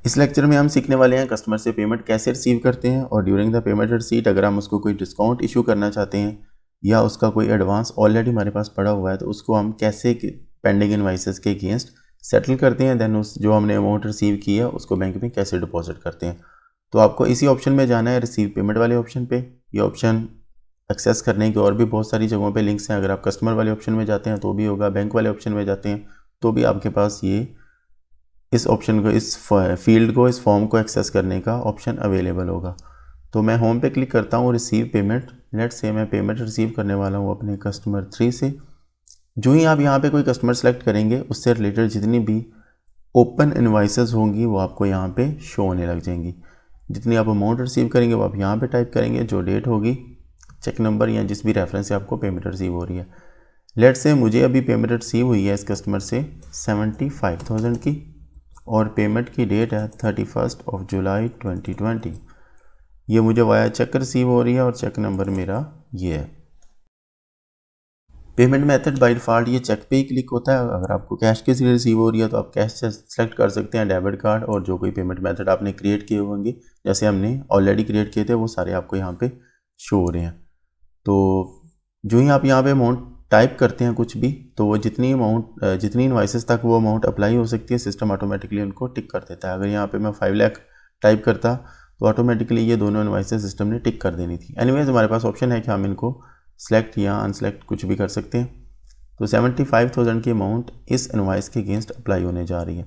इस लेक्चर में हम सीखने वाले हैं कस्टमर से पेमेंट कैसे रिसीव करते हैं और ड्यूरिंग द पेमेंट रिसीट अगर हम उसको कोई डिस्काउंट इशू करना चाहते हैं या उसका कोई एडवांस ऑलरेडी हमारे पास पड़ा हुआ है तो उसको हम कैसे पेंडिंग इनवाइसेस के अगेंस्ट सेटल करते हैं, देन उस जो हमने अमाउंट रिसीव की है उसको बैंक में कैसे डिपॉजिट करते हैं। तो आपको इसी ऑप्शन में जाना है, रिसीव पेमेंट वाले ऑप्शन पे। ये ऑप्शन एक्सेस करने की और भी बहुत सारी जगहों पे लिंक्स हैं। अगर आप कस्टमर वाले ऑप्शन में जाते हैं तो भी होगा, बैंक वाले ऑप्शन में जाते हैं तो भी आपके पास ये इस ऑप्शन को, इस फील्ड को, इस फॉर्म को एक्सेस करने का ऑप्शन अवेलेबल होगा। तो मैं होम पे क्लिक करता हूँ, रिसीव पेमेंट। लेट्स से मैं पेमेंट रिसीव करने वाला हूँ अपने कस्टमर 3 से। जो ही आप यहाँ पे कोई कस्टमर सेलेक्ट करेंगे उससे रिलेटेड जितनी भी ओपन इनवाइसेस होंगी वो आपको यहाँ पे शो होने लग जाएंगी। जितनी आप अमाउंट रिसीव करेंगे वो आप यहाँ पे टाइप करेंगे, जो डेट होगी, चेक नंबर या जिस भी रेफरेंस से आपको पेमेंट रिसीव हो रही है। लेट्स से मुझे अभी पेमेंट रिसीव हुई है इस कस्टमर से 75,000 की और पेमेंट की डेट है 31 जुलाई 2020। ये मुझे वाया चेक रिसीव हो रही है और चेक नंबर मेरा ये है। पेमेंट मेथड बाय डिफ़ॉल्ट ये चेक पे ही क्लिक होता है। अगर आपको कैश के जरिए रिसीव हो रही है तो आप कैश से सेलेक्ट कर सकते हैं, डेबिट कार्ड, और जो कोई पेमेंट मेथड आपने क्रिएट किए होंगे, जैसे हमने ऑलरेडी क्रिएट किए थे, वो सारे आपको यहाँ पे शो हो रहे हैं। तो जो ही आप यहाँ पे अमाउंट टाइप करते हैं कुछ भी, तो वो जितनी इनवाइसेस तक वो अमाउंट अप्लाई हो सकती है, सिस्टम ऑटोमेटिकली उनको टिक कर देता है। अगर यहाँ पे मैं 5 लाख टाइप करता तो ऑटोमेटिकली ये दोनों इनवाइसेस सिस्टम ने टिक कर देनी थी। एनीवेज हमारे पास ऑप्शन है कि हम इनको सेलेक्ट या अनसेलेक्ट कुछ भी कर सकते हैं। तो 75,000 की अमाउंट इस इनवाइस के अगेंस्ट अप्लाई होने जा रही है।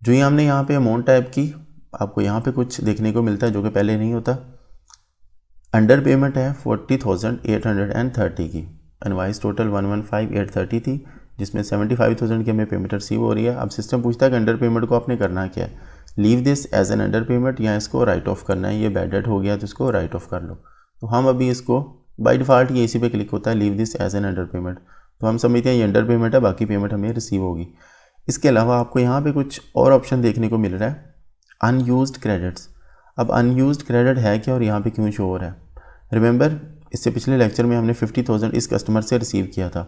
जो ही हमने यहाँ पे अमाउंट टाइप की, आपको यहाँ पे कुछ देखने को मिलता है जो कि पहले नहीं होता। अंडर पेमेंट है 40,830 की। इनवाइस टोटल 115,830 थी, जिसमें 75,000 की हमें पेमेंट रिसीव हो रही है। अब सिस्टम पूछता है कि अंडर पेमेंट को आपने करना क्या है, leave this as an under payment या इसको राइट ऑफ करना है। ये बैड डेट हो गया तो इसको राइट ऑफ कर लो। तो हम अभी इसको बाय डिफ़ॉल्ट ये इसी पे क्लिक होता है, leave this as an under payment. तो हम समझते हैं ये अंडर पेमेंट है, बाकी पेमेंट हमें रिसीव होगी। इसके अलावा आपको यहाँ पे कुछ और ऑप्शन देखने को मिल रहा है, अनयूज्ड क्रेडिट्स। अब अनयूज्ड क्रेडिट है क्या और यहाँ पे क्यों शो हो रहा है? रिमेंबर, इससे पिछले लेक्चर में हमने 50,000 इस कस्टमर से रिसीव किया था।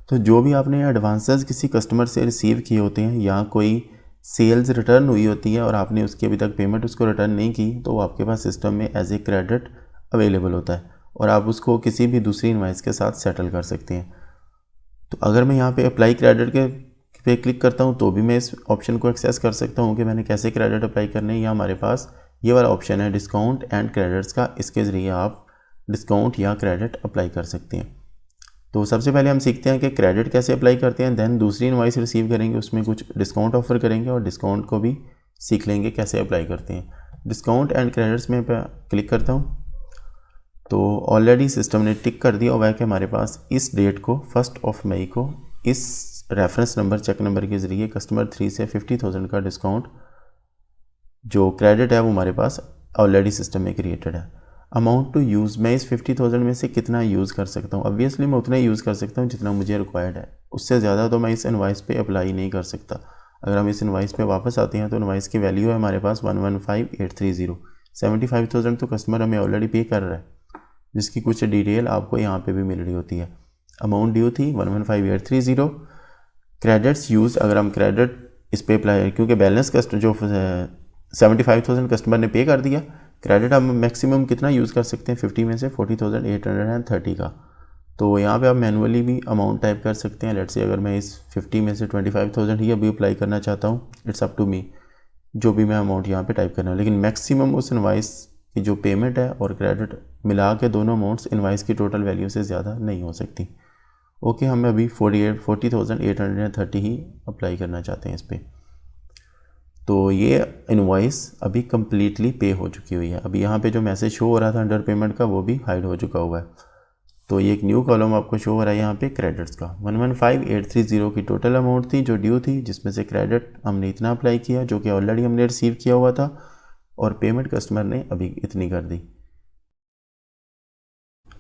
तो जो भी आपने एडवांसेस किसी कस्टमर से रिसीव किए होते हैं या कोई सेल्स रिटर्न हुई होती है और आपने उसकी अभी तक पेमेंट उसको रिटर्न नहीं की, तो वो आपके पास सिस्टम में एज ए क्रेडिट अवेलेबल होता है और आप उसको किसी भी दूसरी इनवाइस के साथ सेटल कर सकते हैं। तो अगर मैं यहाँ पे अप्लाई क्रेडिट के पे क्लिक करता हूँ तो भी मैं इस ऑप्शन को एक्सेस कर सकता हूँ कि मैंने कैसे क्रेडिट अप्लाई करने हैं। या हमारे पास ये वाला ऑप्शन है डिस्काउंट एंड क्रेडिट्स का, इसके ज़रिए आप डिस्काउंट या क्रेडिट अप्लाई कर सकते हैं। तो सबसे पहले हम सीखते हैं कि क्रेडिट कैसे अप्लाई करते हैं, देन दूसरी इनवाइस रिसीव करेंगे, उसमें कुछ डिस्काउंट ऑफर करेंगे और डिस्काउंट को भी सीख लेंगे कैसे अप्लाई करते हैं। डिस्काउंट एंड क्रेडिट्स में क्लिक करता हूँ तो ऑलरेडी सिस्टम ने टिक कर दिया हुआ है कि हमारे पास इस डेट को 1 मई को इस रेफरेंस नंबर, चेक नंबर के ज़रिए कस्टमर 3 से 50,000 का डिस्काउंट जो क्रेडिट है वो हमारे पास ऑलरेडी सिस्टम में क्रिएटेड है। अमाउंट टू यूज़, मैं इस 50,000 में से कितना यूज़ कर सकता हूँ? ऑब्वियसली मैं उतना ही यूज़ कर सकता हूँ जितना मुझे रिक्वायर्ड है, उससे ज़्यादा तो मैं इस इनवाइस पे अप्लाई नहीं कर सकता। अगर हम इस इनवाइस पे वापस आते हैं तो इनवाइस की वैल्यू है हमारे पास 115,830। 75,000 तो कस्टमर हमें ऑलरेडी पे कर रहा है, जिसकी कुछ डिटेल आपको यहाँ पे भी मिल रही होती है। अमाउंट ड्यू थी 115,830। क्रेडिट्स यूज़, अगर हम क्रेडिट इस पे अप्लाई, क्योंकि बैलेंस कस्टमर जो 75,000 कस्टमर ने पे कर दिया, क्रेडिट हम मैक्सिमम कितना यूज़ कर सकते हैं 50 में से 40,830 का। तो यहाँ पे आप मैनुअली भी अमाउंट टाइप कर सकते हैं। लेट्स से अगर मैं इस 50 में से 25,000 ही अभी अप्लाई करना चाहता हूँ, इट्स अप टू मी, जो भी मैं अमाउंट यहाँ पे टाइप करना है। लेकिन मैक्सिमम उस इनवाइस की जो पेमेंट है और क्रेडिट मिला के दोनों अमाउंट्स इनवाइस की टोटल वैल्यू से ज़्यादा नहीं हो सकती। ओके, हम अभी 40,830 ही अप्लाई करना चाहते हैं इस पर। तो ये इनवॉइस अभी कम्प्लीटली पे हो चुकी हुई है। अभी यहाँ पे जो मैसेज शो हो रहा था अंडर पेमेंट का वो भी हाइड हो चुका हुआ है। तो ये एक न्यू कॉलम आपको शो हो रहा है यहाँ पे क्रेडिट्स का। 115,830 की टोटल अमाउंट थी जो ड्यू थी, जिसमें से क्रेडिट हमने इतना अप्लाई किया जो कि ऑलरेडी हमने रिसीव किया हुआ था, और पेमेंट कस्टमर ने अभी इतनी कर दी।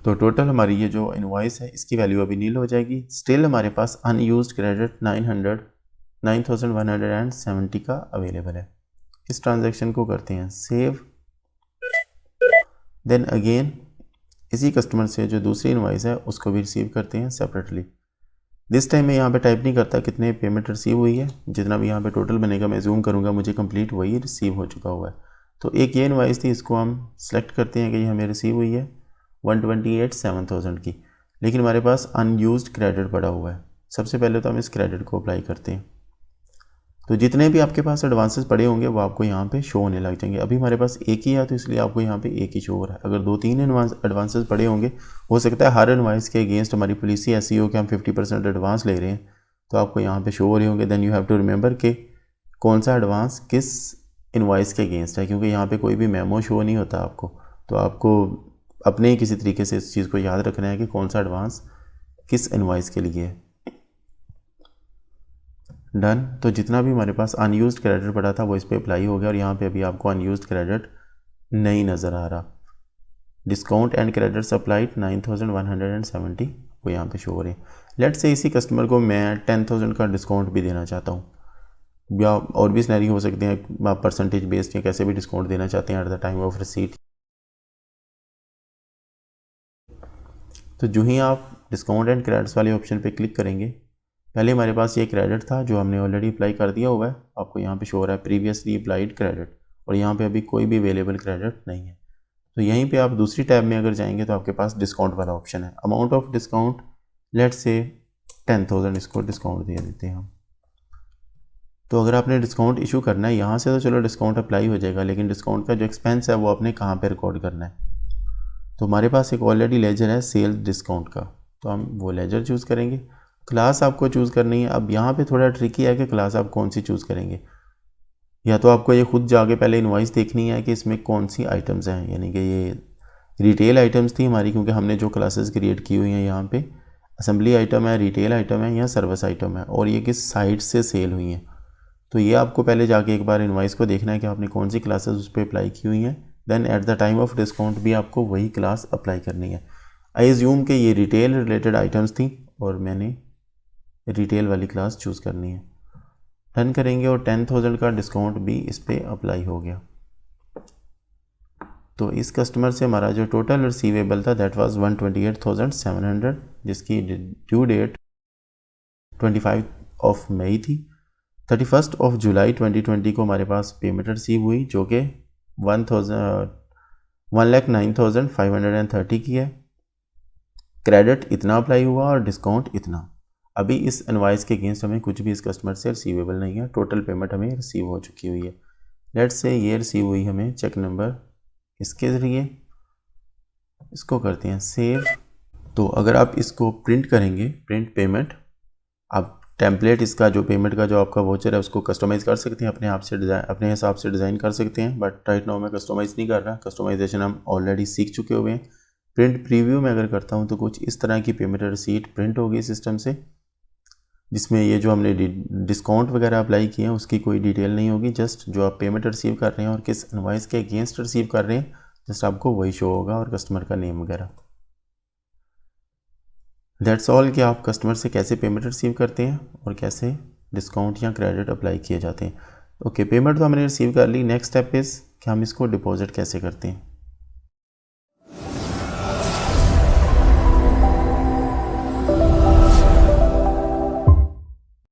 तो टोटल हमारी ये जो इनवॉइस है इसकी वैल्यू अभी नील हो जाएगी। स्टिल हमारे पास अनयूज्ड क्रेडिट 9,170 का अवेलेबल है। इस ट्रांजैक्शन को करते हैं सेव। देन अगेन इसी कस्टमर से जो दूसरी इनवॉइस है उसको भी रिसीव करते हैं सेपरेटली। दिस टाइम मैं यहाँ पे टाइप नहीं करता कितने पेमेंट रिसीव हुई है, जितना भी यहाँ पे टोटल बनेगा मैं जूम करूँगा, मुझे कंप्लीट वही रिसीव हो चुका हुआ है। तो एक ये इनवाइस थी, इसको हम सेलेक्ट करते हैं कि ये हमें रिसीव हुई है 128,7,000 की, लेकिन हमारे पास अनयूज्ड क्रेडिट पड़ा हुआ है। सबसे पहले तो हम इस क्रेडिट को अप्लाई करते हैं। तो जितने भी आपके पास एडवांसेस पड़े होंगे वो आपको यहाँ पे शो होने लग जाएंगे। अभी हमारे पास एक ही है तो इसलिए आपको यहाँ पे एक ही शो हो रहा है। अगर 2-3 एडवांसेस पड़े होंगे, हो सकता है हर एडवांस के अगेंस्ट हमारी पॉलिसी ऐसी हो कि हम 50% एडवांस ले रहे हैं, तो आपको यहाँ पे शो हो रहे होंगे। Then you have to remember कि कौन सा एडवांस किस इनवाइस के अगेंस्ट है, क्योंकि यहाँ पे कोई भी मेमो शो नहीं होता आपको, तो आपको अपने ही किसी तरीके से इस चीज़ को याद रखना है कि कौन सा एडवांस किस इनवाइस के लिए है। डन। तो जितना भी हमारे पास अनयूज्ड क्रेडिट पड़ा था वो इस पर अप्लाई हो गया, और यहाँ पे अभी आपको अनयूज्ड क्रेडिट नहीं नज़र आ रहा। डिस्काउंट एंड क्रेडिट सप्लाइड 9,170 वो यहाँ पे शो हो रहे हैं। लेट्स से इसी कस्टमर को मैं 10,000 का डिस्काउंट भी देना चाहता हूँ, या और भी सिनेरियो हो सकते हैं, आप परसेंटेज बेस्ड या कैसे भी डिस्काउंट देना चाहते हैं eight the time of receipt. तो जो ही आप डिस्काउंट एंड क्रेडिट्स वाले ऑप्शन पे क्लिक करेंगे, पहले हमारे पास ये क्रेडिट था जो हमने ऑलरेडी अप्लाई कर दिया हुआ है, आपको यहाँ पे शो हो रहा है प्रीवियसली अप्लाइड क्रेडिट, और यहाँ पे अभी कोई भी अवेलेबल क्रेडिट नहीं है। तो यहीं पे आप दूसरी टैब में अगर जाएंगे तो आपके पास डिस्काउंट वाला ऑप्शन है। Amount of discount let's say 10,000 इसको डिस्काउंट दे देते हैं हम। तो अगर आपने डिस्काउंट इशू करना है यहाँ से तो चलो डिस्काउंट अप्लाई हो जाएगा, लेकिन डिस्काउंट का जो एक्सपेंस है वो आपने कहाँ पे रिकॉर्ड करना है। तो हमारे पास एक ऑलरेडी लेजर है सेल्स डिस्काउंट का, तो हम वो लेजर चूज़ करेंगे। क्लास आपको चूज़ करनी है। अब यहाँ पे थोड़ा ट्रिकी है कि क्लास आप कौन सी चूज़ करेंगे, या तो आपको ये खुद जाके पहले इनवॉइस देखनी है कि इसमें कौन सी आइटम्स हैं, यानी कि ये रिटेल आइटम्स थी हमारी, क्योंकि हमने जो क्लासेस क्रिएट की हुई हैं यहाँ पे असेंबली आइटम है, रिटेल आइटम है या सर्विस आइटम है, और ये किस साइट से सेल हुई हैं। तो ये आपको पहले जाके एक बार इनवॉइस को देखना है कि आपने कौन सी क्लासेस उस पर अप्लाई की हुई हैं। Then at the time of discount भी आपको वही क्लास अप्लाई करनी है। आई एज्यूम कि ये रिटेल रिलेटेड आइटम्स थी और मैंने रिटेल वाली क्लास चूज़ करनी है। डन करेंगे और 10,000 का डिस्काउंट भी इस पर अप्लाई हो गया। तो इस कस्टमर से हमारा जो टोटल रिसीवेबल था दैट वाज 128,700, जिसकी ड्यू डेट 25 ऑफ मई थी। 31 ऑफ जुलाई 2020 को हमारे पास पेमेंट रिसीव हुई जो कि 1,09,530 की है। क्रेडिट इतना अप्लाई हुआ और डिस्काउंट इतना। अभी इस इनवॉइस के अगेंस्ट हमें कुछ भी इस कस्टमर से रिसीवेबल नहीं है, टोटल पेमेंट हमें रिसीव हो चुकी हुई है। लेट्स से ये रिसीव हुई हमें चेक नंबर इसके ज़रिए, इसको करते हैं सेव। तो अगर आप इसको प्रिंट करेंगे, प्रिंट पेमेंट, आप टेम्पलेट इसका जो पेमेंट का जो आपका वोचर है उसको कस्टमाइज़ कर सकते हैं, अपने आप से डिज़ाइन, अपने हिसाब से डिज़ाइन कर सकते हैं। बट राइट नाउ मैं कस्टमाइज़ नहीं कर रहा, कस्टमाइजेशन हम ऑलरेडी सीख चुके हुए हैं। प्रिंट प्रीव्यू में अगर करता हूँ तो कुछ इस तरह की पेमेंट रिसीट प्रिंट होगी सिस्टम से, जिसमें ये जो हमने डिस्काउंट वगैरह अप्लाई किए हैं उसकी कोई डिटेल नहीं होगी। जस्ट जो आप पेमेंट रिसीव कर रहे हैं और किस इनवॉइस के अगेंस्ट रिसीव कर रहे हैं जस्ट आपको वही शो होगा, और कस्टमर का नेम वगैरह। दैट्स ऑल कि आप कस्टमर से कैसे पेमेंट रिसीव करते हैं और कैसे डिस्काउंट या क्रेडिट अप्लाई किए जाते हैं। ओके, पेमेंट तो हमने रिसीव कर ली। नेक्स्ट स्टेप इज़ कि हम इसको डिपॉजिट कैसे करते हैं।